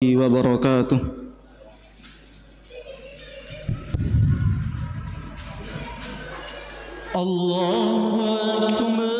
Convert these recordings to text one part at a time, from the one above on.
وبركاته. الله أكبر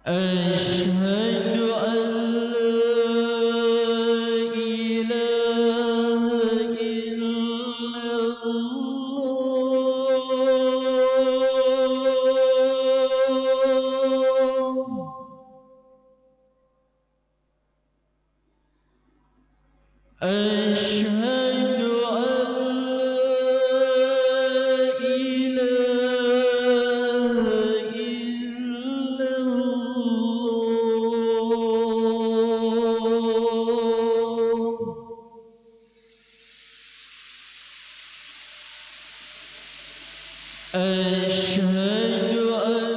أشهد أن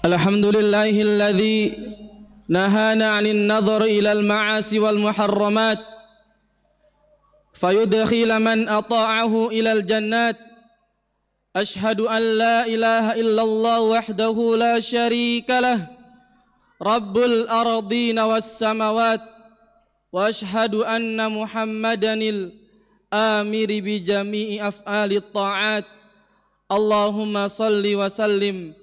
الحمد لله الذي نهانا عن النظر إلى المعاصي والمحرمات فيدخل من أطاعه إلى الجنات. أشهد أن لا إله إلا الله وحده لا شريك له رب الأرضين والسماوات، وأشهد أن محمدا الآمر بجميع أفعال الطاعات. اللهم صل وسلم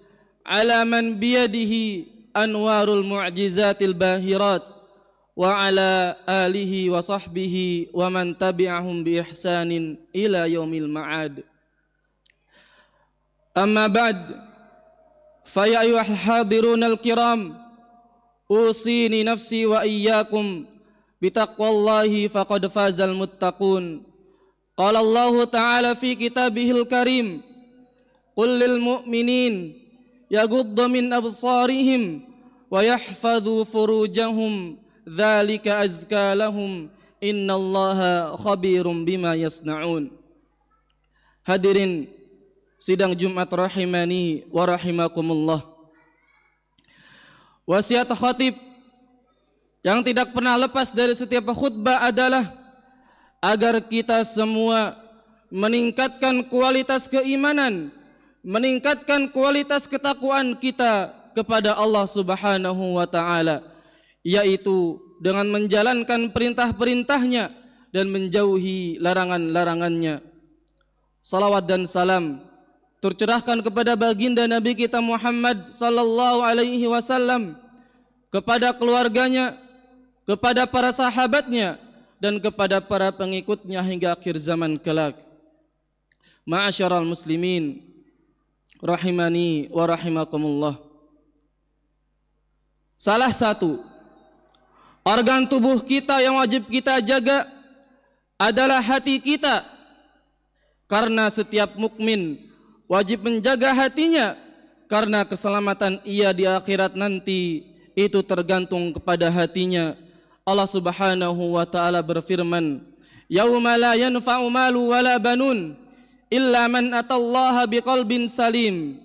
على من بيده أنوار المعجزات الباهرات وعلى آله وصحبه ومن تبعهم بإحسان إلى يوم المعاد. أما بعد، فيا أيها الحاضرون الكرام، أوصيني نفسي وإياكم بتقوى الله فقد فاز المتقون. قال الله تعالى في كتابه الكريم: قل للمؤمنين yaghuddu min absarihim wa yahfadhu furujahum dzalika azka lahum innallaha khabirum bima yasnaun. Hadirin sidang Jumat rahimani wa rahimakumullah. Wasiat khatib yang tidak pernah lepas dari setiap khutbah adalah agar kita semua meningkatkan kualitas keimanan, meningkatkan kualitas ketakwaan kita kepada Allah Subhanahu wa taala, yaitu dengan menjalankan perintah-perintahnya dan menjauhi larangan-larangannya. Salawat dan salam tercurahkan kepada baginda Nabi kita Muhammad sallallahu alaihi wasallam, kepada keluarganya, kepada para sahabatnya, dan kepada para pengikutnya hingga akhir zaman kelak. Ma'asyiral muslimin rahimani wa rahimakumullah. Salah satu organ tubuh kita yang wajib kita jaga adalah hati kita, karena setiap mukmin wajib menjaga hatinya, karena keselamatan ia di akhirat nanti itu tergantung kepada hatinya. Allah Subhanahu wa taala berfirman, "Yauma la yanfa'u malu wala banun illa man atallaha biqalbin salim."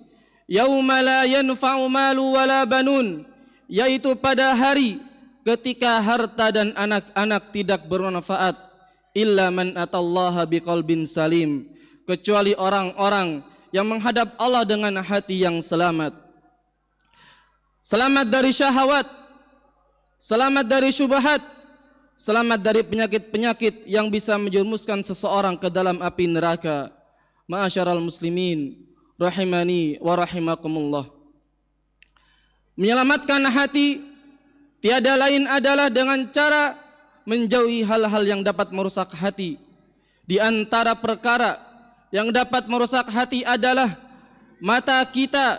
Yauma la yanfa'u malu wala banun, yaitu pada hari ketika harta dan anak-anak tidak bermanfaat, illa man atallaha biqalbin salim, kecuali orang-orang yang menghadap Allah dengan hati yang selamat. Selamat dari syahwat, selamat dari syubhat, selamat dari penyakit-penyakit yang bisa menjerumuskan seseorang ke dalam api neraka. Ma'asyiral muslimin rahimani wa rahimakumullah. Menyelamatkan hati tiada lain adalah dengan cara menjauhi hal-hal yang dapat merusak hati. Di antara perkara yang dapat merusak hati adalah mata kita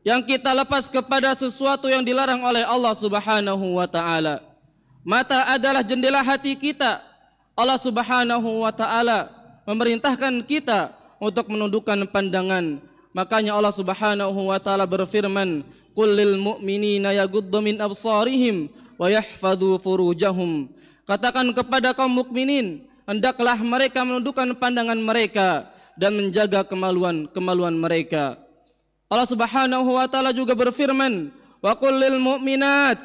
yang kita lepas kepada sesuatu yang dilarang oleh Allah Subhanahu wa taala. Mata adalah jendela hati kita. Allah Subhanahu wa taala memerintahkan kita untuk menundukkan pandangan. Makanya Allah Subhanahu wa taala berfirman, "Qul lil mu'minina yaghuddu min absarihim wa yahfadhu furujahum." Katakan kepada kaum mukminin, hendaklah mereka menundukkan pandangan mereka dan menjaga kemaluan mereka. Allah Subhanahu wa taala juga berfirman, "Wa qul lil mu'minat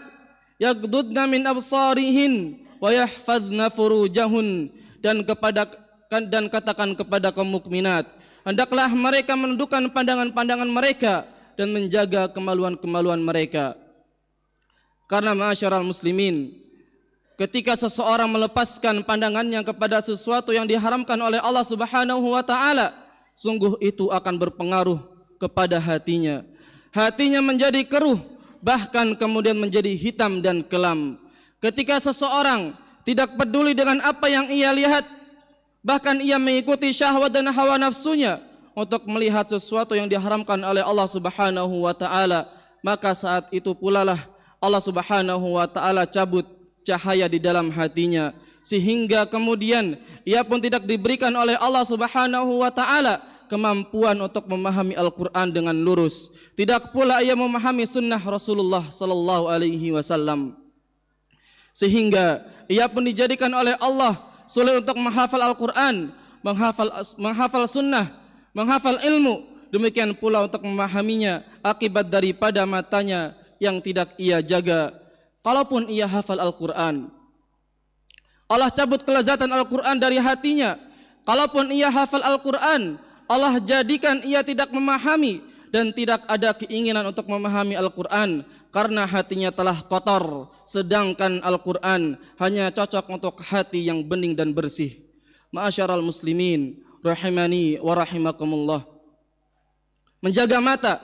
yaghdudna min absarihin wa yahfazna furujahun." Dan katakan kepada kaum mukminat, hendaklah mereka menundukkan pandangan-pandangan mereka dan menjaga kemaluan-kemaluan mereka. Karena ma'asyiral muslimin, ketika seseorang melepaskan pandangannya kepada sesuatu yang diharamkan oleh Allah Subhanahu wa taala, sungguh itu akan berpengaruh kepada hatinya. Hatinya menjadi keruh, bahkan kemudian menjadi hitam dan kelam. Ketika seseorang tidak peduli dengan apa yang ia lihat, bahkan ia mengikuti syahwat dan hawa nafsunya untuk melihat sesuatu yang diharamkan oleh Allah Subhanahu wa taala, maka saat itu pula lah Allah Subhanahu wa taala cabut cahaya di dalam hatinya, sehingga kemudian ia pun tidak diberikan oleh Allah Subhanahu wa taala kemampuan untuk memahami Al-Quran dengan lurus. Tidak pula ia memahami sunnah Rasulullah sallallahu alaihi wasallam, sehingga ia pun dijadikan oleh Allah sulit untuk menghafal Al-Quran, menghafal sunnah, menghafal ilmu. Demikian pula untuk memahaminya akibat daripada matanya yang tidak ia jaga. Kalaupun ia hafal Al-Quran, Allah cabut kelezatan Al-Quran dari hatinya. Kalaupun ia hafal Al-Quran, Allah jadikan ia tidak memahami dan tidak ada keinginan untuk memahami Al-Quran, karena hatinya telah kotor. Sedangkan Al-Quran hanya cocok untuk hati yang bening dan bersih. Ma'asyiral muslimin rahimani wa rahimakumullah. Menjaga mata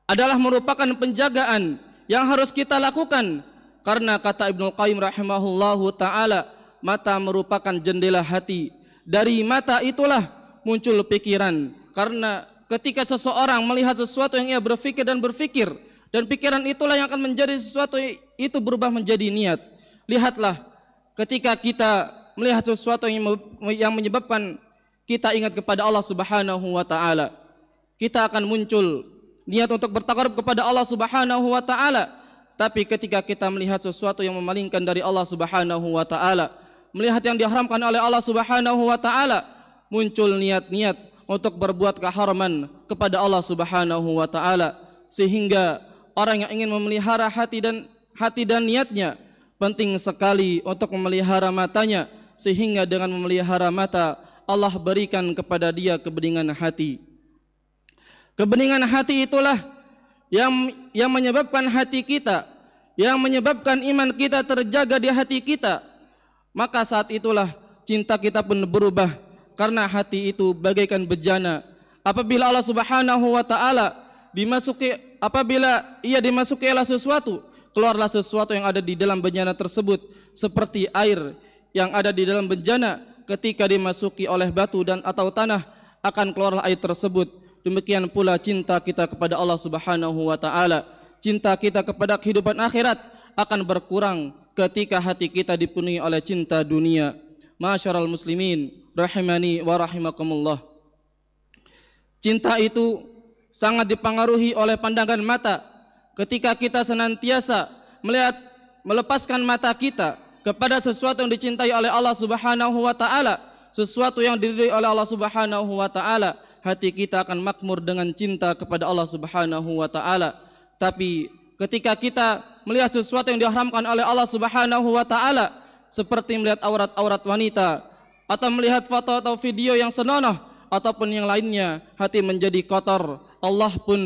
adalah merupakan penjagaan yang harus kita lakukan, karena kata Ibnu Qayyim rahimahullahu taala, mata merupakan jendela hati. Dari mata itulah muncul pikiran, karena ketika seseorang melihat sesuatu yang ia berpikir, dan pikiran itulah yang akan menjadi sesuatu itu berubah menjadi niat. Lihatlah, ketika kita melihat sesuatu yang menyebabkan kita ingat kepada Allah Subhanahu wa taala, kita akan muncul niat untuk bertakarub kepada Allah Subhanahu wa taala. Tapi ketika kita melihat sesuatu yang memalingkan dari Allah Subhanahu wa taala, melihat yang diharamkan oleh Allah Subhanahu wa taala, muncul niat-niat untuk berbuat keharaman kepada Allah Subhanahu wa taala, sehingga orang yang ingin memelihara hati dan niatnya penting sekali untuk memelihara matanya, sehingga dengan memelihara mata Allah berikan kepada dia kebeningan hati. Kebeningan hati itulah yang menyebabkan hati kita, yang menyebabkan iman kita terjaga di hati kita. Maka saat itulah cinta kita pun berubah, karena hati itu bagaikan bejana. Apabila Allah Subhanahu wa taala apabila ia dimasuki oleh sesuatu, keluarlah sesuatu yang ada di dalam bejana tersebut, seperti air yang ada di dalam bejana ketika dimasuki oleh batu dan atau tanah, akan keluarlah air tersebut. Demikian pula cinta kita kepada Allah Subhanahu wa taala, cinta kita kepada kehidupan akhirat akan berkurang ketika hati kita dipenuhi oleh cinta dunia. Ma'asyiral muslimin rahimani wa rahimakumullah. Cinta itu sangat dipengaruhi oleh pandangan mata. Ketika kita senantiasa melepaskan mata kita kepada sesuatu yang dicintai oleh Allah Subhanahu wa taala, sesuatu yang diridhai oleh Allah Subhanahu wa taala, hati kita akan makmur dengan cinta kepada Allah Subhanahu wa taala. Tapi ketika kita melihat sesuatu yang diharamkan oleh Allah Subhanahu wa taala, seperti melihat aurat-aurat wanita atau melihat foto atau video yang senonoh ataupun yang lainnya, hati menjadi kotor. Allah pun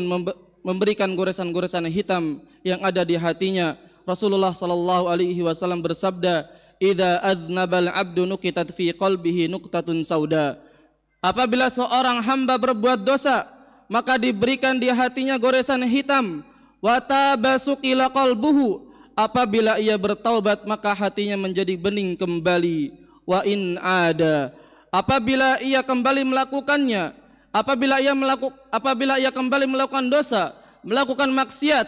memberikan goresan-goresan hitam yang ada di hatinya. Rasulullah sallallahu alaihi wasallam bersabda, "Idza adznabal 'abdu nukitat fi qalbihi nuqtatun sauda." Apabila seorang hamba berbuat dosa, maka diberikan di hatinya goresan hitam. Wa tabasuqila qalbuhu. Apabila ia bertaubat, maka hatinya menjadi bening kembali. Wa in ada. Apabila ia kembali melakukannya, apabila ia kembali melakukan dosa, melakukan maksiat,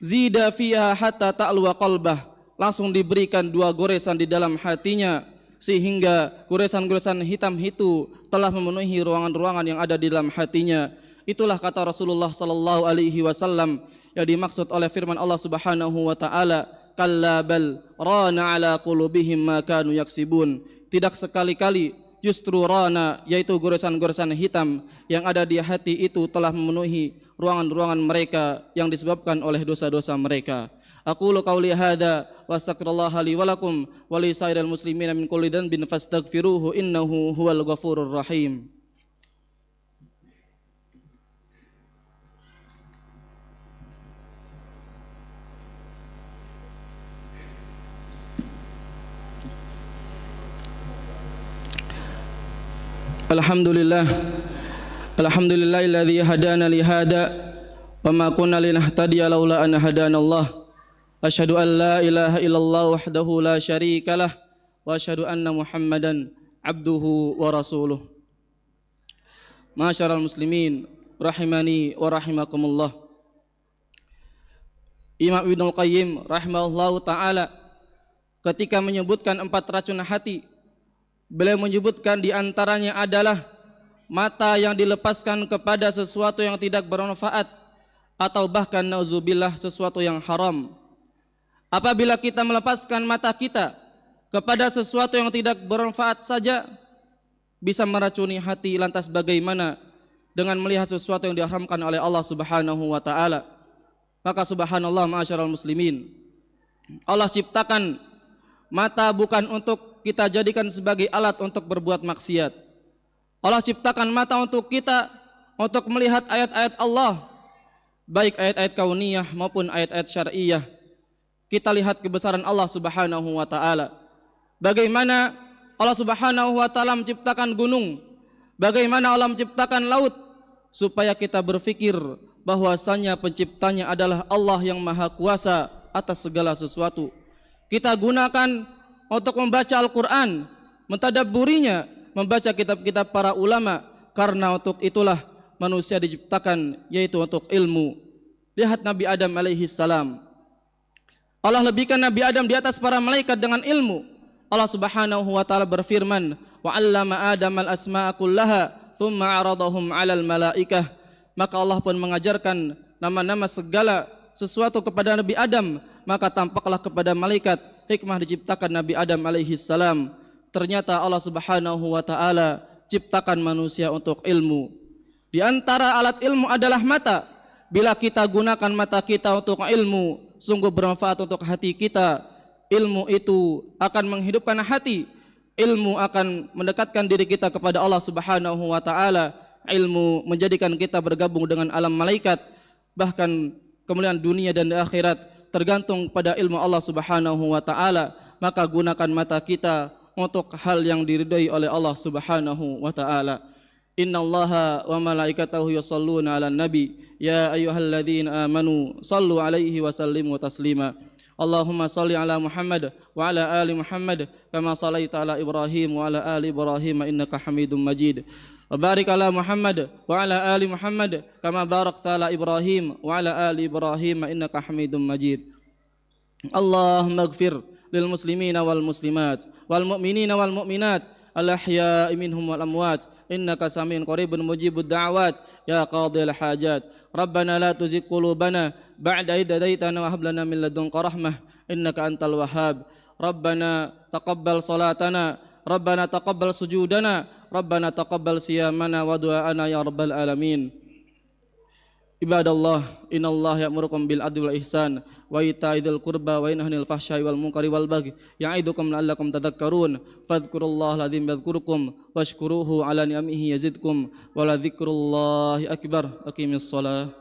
zida fiha hatta ta'luwa qalbah. Langsung diberikan 2 goresan di dalam hatinya, sehingga goresan-goresan hitam itu telah memenuhi ruangan-ruangan yang ada di dalam hatinya. Itulah kata Rasulullah sallallahu alaihi wasallam yang dimaksud oleh firman Allah Subhanahu wa taala, kalla bal rana ala qulubihim ma kanu yaksibun. Tidak sekali-kali, justru rana, yaitu goresan-goresan hitam yang ada di hati itu telah memenuhi ruangan-ruangan mereka yang disebabkan oleh dosa-dosa mereka. Aqulu qauli hadza wa astaghfirullaha li wa lakum wa li sairil muslimina min kulli dhanbin fastaghfiruhu innahu huwal ghafurur rahim. Alhamdulillahilladzi hadana li hada wa ma kunna linahtadiya laula an hadanallah. Asyhadu an la ilaha illallah wahdahu la syarikalah wa asyhadu anna Muhammadan abduhu wa rasuluh. Ma'asyiral muslimin rahimani wa rahimakumullah. Imam Ibnul Qayyim rahimahullahu taala ketika menyebutkan 4 racun hati, beliau menyebutkan di antaranya adalah mata yang dilepaskan kepada sesuatu yang tidak bermanfaat atau bahkan nauzubillah sesuatu yang haram. Apabila kita melepaskan mata kita kepada sesuatu yang tidak bermanfaat saja bisa meracuni hati, lantas bagaimana dengan melihat sesuatu yang diharamkan oleh Allah Subhanahu wa taala? Maka subhanallah ma'asyiral muslimin, Allah ciptakan mata bukan untuk kita jadikan sebagai alat untuk berbuat maksiat. Allah ciptakan mata untuk kita untuk melihat ayat-ayat Allah, baik ayat-ayat kauniyah maupun ayat-ayat syar'iyah. Kita lihat kebesaran Allah Subhanahu wa taala. Bagaimana Allah Subhanahu wa taala menciptakan gunung, bagaimana Allah menciptakan laut, supaya kita berpikir bahwasanya penciptanya adalah Allah yang maha kuasa atas segala sesuatu. Kita gunakan untuk membaca Al-Quran, mentadabburinya, membaca kitab-kitab para ulama, karena untuk itulah manusia diciptakan, yaitu untuk ilmu. Lihat Nabi Adam alaihi salam. Allah lebihkan Nabi Adam di atas para malaikat dengan ilmu. Allah Subhanahu wa taala berfirman, "Wa 'allama Adam al-asma'a kullaha, tsumma 'aradahum 'alal malaikah." maka Allah pun mengajarkan nama-nama segala sesuatu kepada Nabi Adam, maka tampaklah kepada malaikat hikmah diciptakan Nabi Adam alaihi salam. Ternyata Allah Subhanahu wa taala ciptakan manusia untuk ilmu. Di antara alat ilmu adalah mata. Bila kita gunakan mata kita untuk ilmu, sungguh bermanfaat untuk hati kita. Ilmu itu akan menghidupkan hati. Ilmu akan mendekatkan diri kita kepada Allah Subhanahu wa taala. Ilmu menjadikan kita bergabung dengan alam malaikat. Bahkan kemuliaan dunia dan akhirat tergantung pada ilmu Allah Subhanahu wa taala. Maka gunakan mata kita untuk hal yang diridai oleh Allah Subhanahu wa taala. Innallaha wa malaikatahu yusholluna 'alan nabi ya ayyuhalladzina amanu shallu 'alaihi wa sallimu taslima. Allahumma shalli 'ala Muhammad wa 'ala ali Muhammad kama shallaita 'ala Ibrahim wa 'ala ali Ibrahim innaka Hamidum Majid. Wa barik 'ala Muhammad wa 'ala ali Muhammad kama barakta 'ala Ibrahim wa 'ala ali Ibrahim innaka Hamidum Majid. Allahumma ighfir lil muslimina wal muslimat wal mu'minina wal mu'minat al-ahya'i minhum wal amwat innaka samiun qaribun mujibud da'awat ya qadhil hajat. Rabbana la tuzigh qulubana ba'da idh hadaitana wa hab lana min ladunka rahmah innaka antal wahhab. Rabbana taqabbal salatana Rabbana taqabbal sujudana Rabbana taqabbal siyamana wa du'ana ya rabbal alamin. Ibadallah, innallaha ya'murukum bil adli wal ihsan wa ita'i dzil qurba wa yanha 'anil fahsya'i wal munkari wal baghi ya'idukum la'allakum tadhakkarun. Fadhkurullaha al-'azim yadhkurukum washkuruhu 'ala ni'amihi yazidkum wa la dzikrullahi akbar. Aqimis shalah.